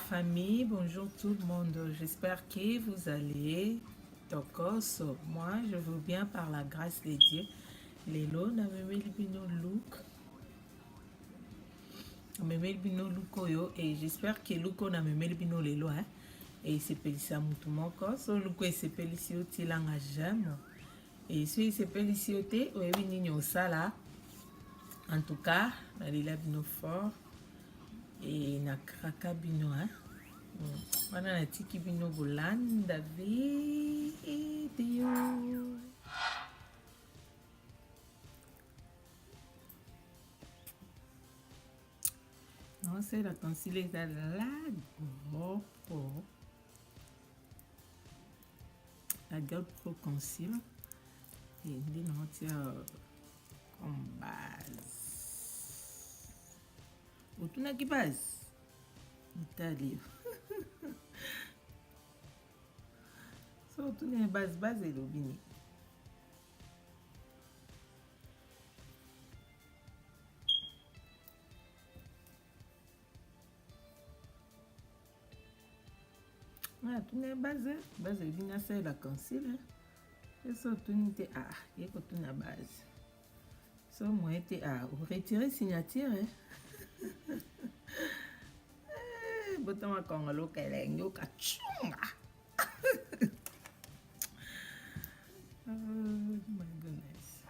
famille, bonjour tout le monde. J'espère que vous allez. Tokoso, moi je veux bien par la grâce de Dieu. Lelo na memeli bino look. Memeli bino look oyo et j'espère que look na memeli bino lelo hein. Et sepelisi ya mutu moko. So look esepelisi yo tilanga j'aime. Et so esepelisi yo te oyebi nini osala. En tout cas, nalela bino fort. Et na kraka bino hein. Wana natiki bino bolanda video. Non, c'est la concealer eza la Pro. La Girl Pro Concealer. Et nde naotia comme base. Otunaki base. Itali. So otuna base elobi nini. Tuna base elobi nasalela concealer. So tuni te ye kotuna base. So moye te retirer signature. Botama kongolo keleng yo kachunga. Oh my goodness.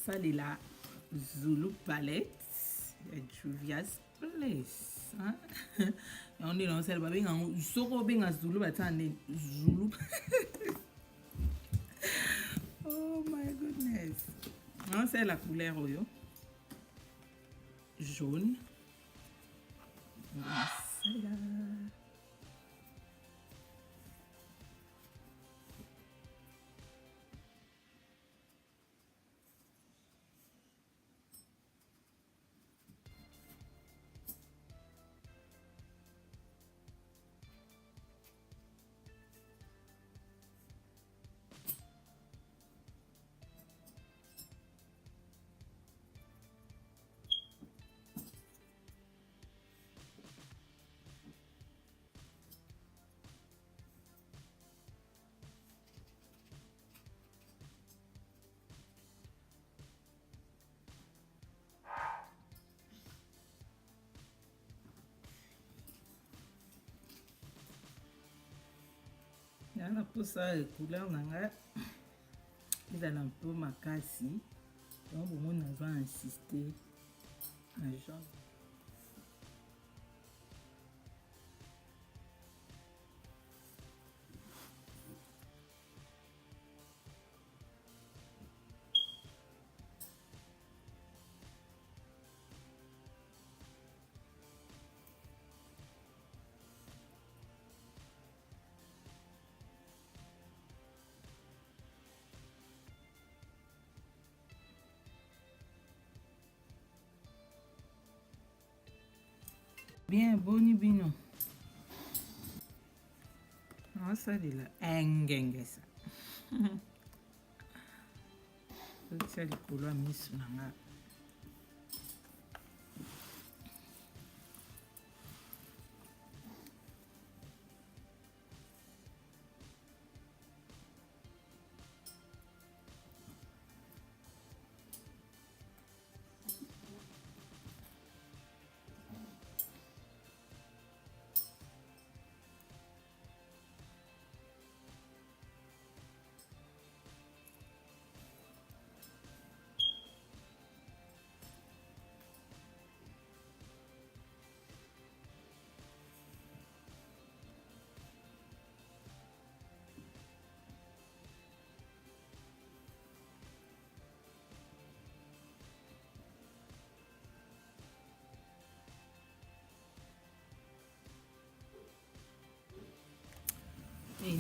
Salela Zulu palette Juvia's Place hein? On dit non c'est pas bien soko bien Zulu batane Zulu. Oh my goodness. Non c'est la couleur oyo jaune. Salela. Yana posa couleur nanga ezala un peu makasi donc bon nazo insister na jaune. Bien boni bino. Naosalela engengesa. Otia likolo ya miso na nga. Et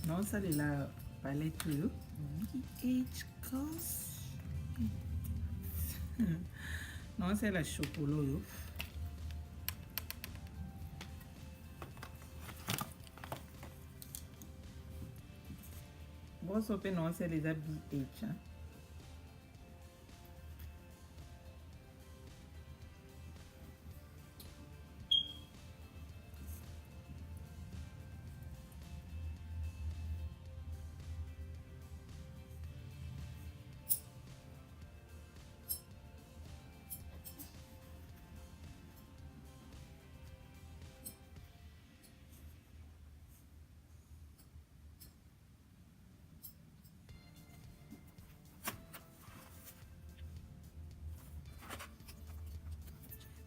non salela palette oyo BH Cross non salela chocolat oyo boso mpe non salela eza BH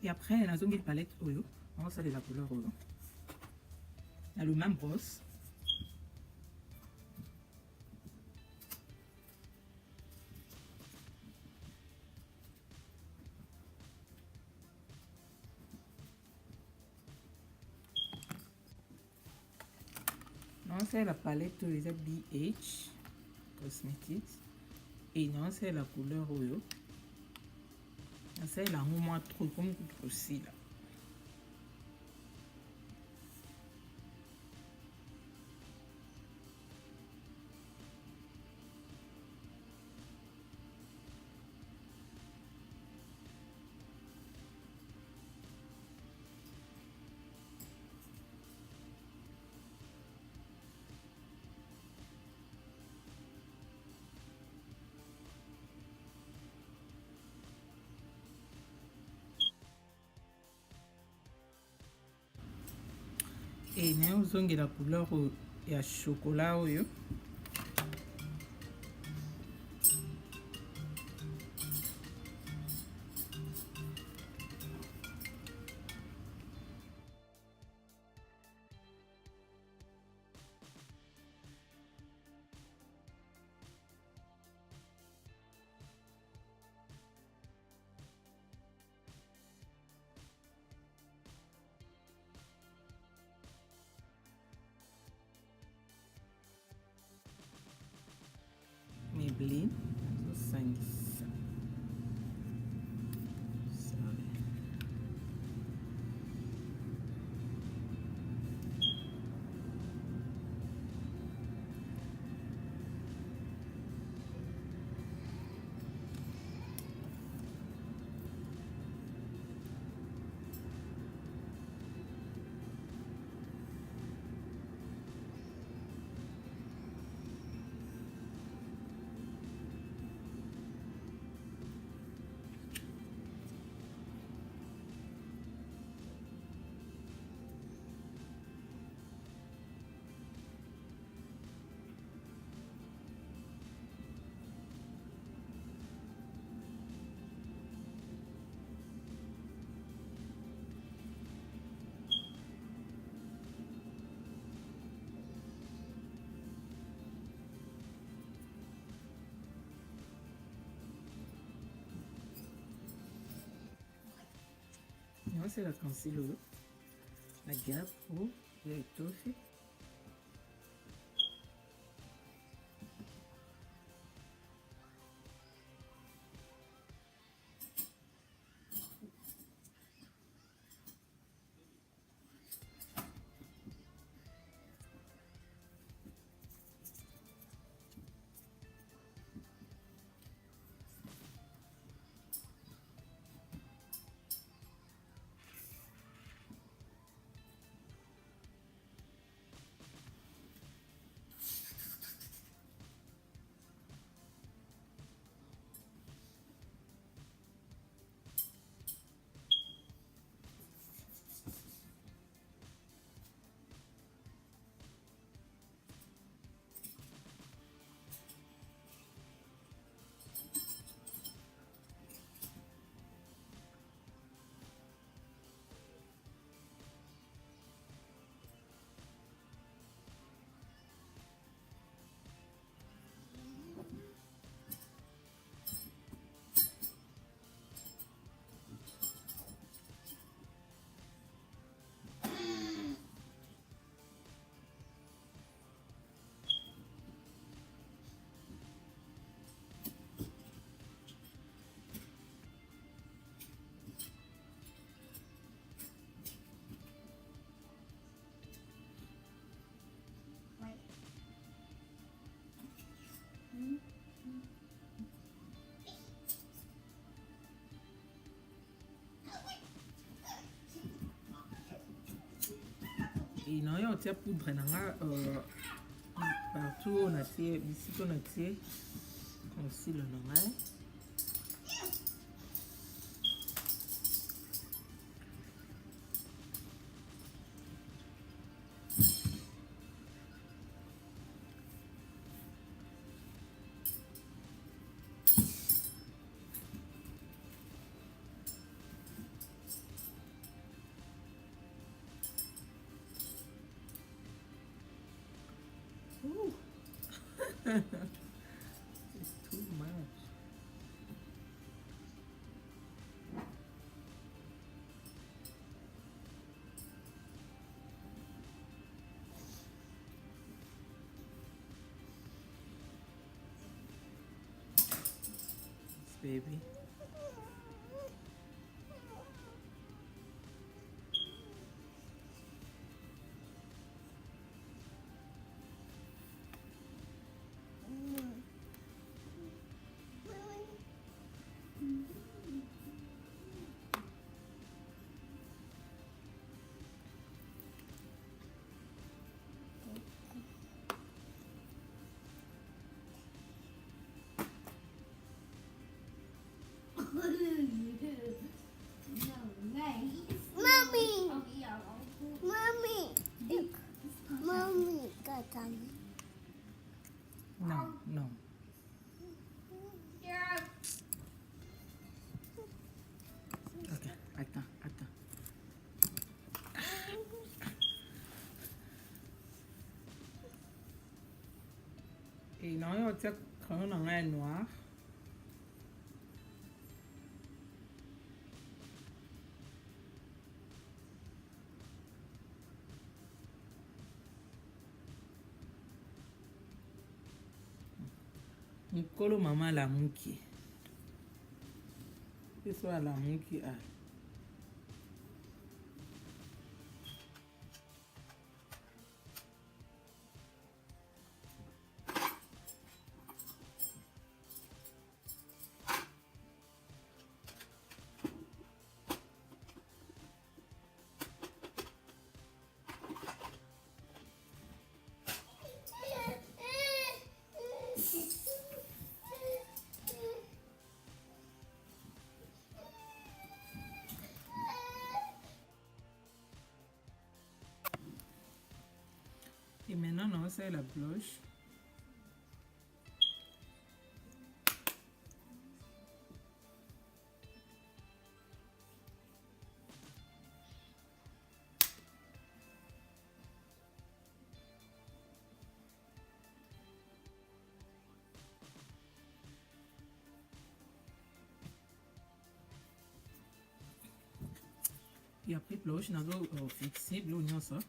et après nazongi palette oyo on ça la couleur oyo na le même brosse non c'est la palette oyo eza BH Cosmetics et non c'est la couleur oyo c'est la moins trop comme aussi là. Et nous avons la couleur ya chocolat oyo Maybelline sosangisa c'est la concealer la Gap ou la étoffe Et non, on tient poudre partout on a tiré ici qu'on a tiré aussi le normal. It's too much. Baby. Mommy! Mommy! Mommy, kata. Non, non. Ok, attends. Et non, on tient crayon dans un noir. Mukolo mama la muki. C'est soit la muki a. Et maintenant, on va faire la blanche. Et après, blanche, on va fixer l'oignon ça.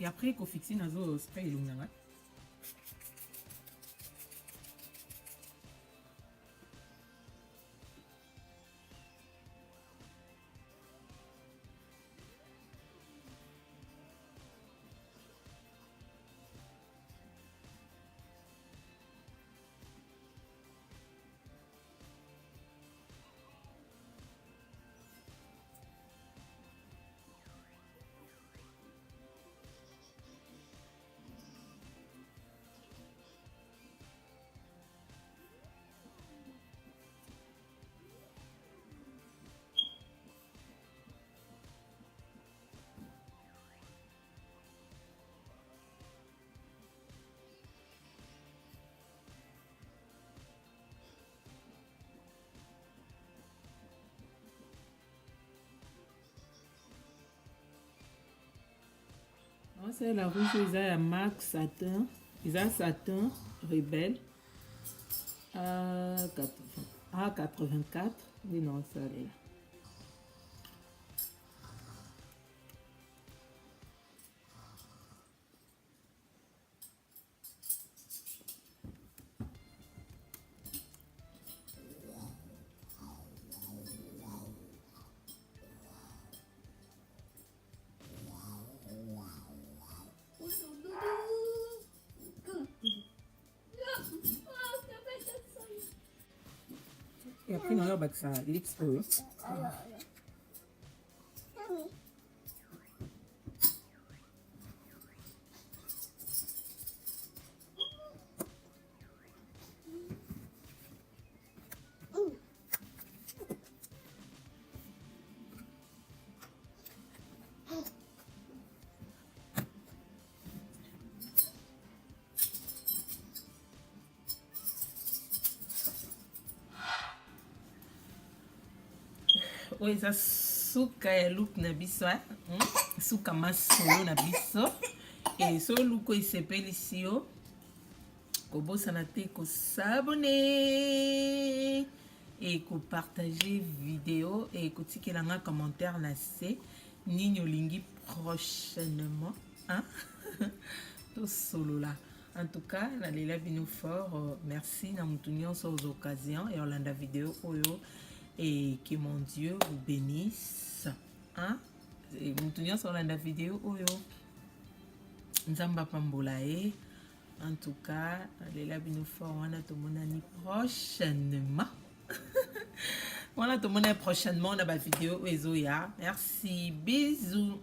Et après, qu'on fixe dans le spray l'oignon. C'est la rouge, ils ont marque satin, ils ont satin rebelle à 84. Oui, non, ça est là. Et après, on va ça l'expose. Mami. Oui, ça suka ya look na biso, suka masolo na biso. Et so look ko isepelisi yo, kobosana te kosabone et ko partager vidéo et kotikela nga commentaire na se nini olingi prochainement, hein? To solo là. En tout cas, na lela bino fort, merci na mutu nyonso aux occasions et olanda vidéo oyo. Et que mon Dieu vous bénisse. Hein? Et mutu nyonso olanda vidéo oyo. Nzamba pambolae. En tout cas, lela bino fort wana tomonani prochainement. Voilà, tout le monde prochainement dans ma vidéo. Merci, bisous.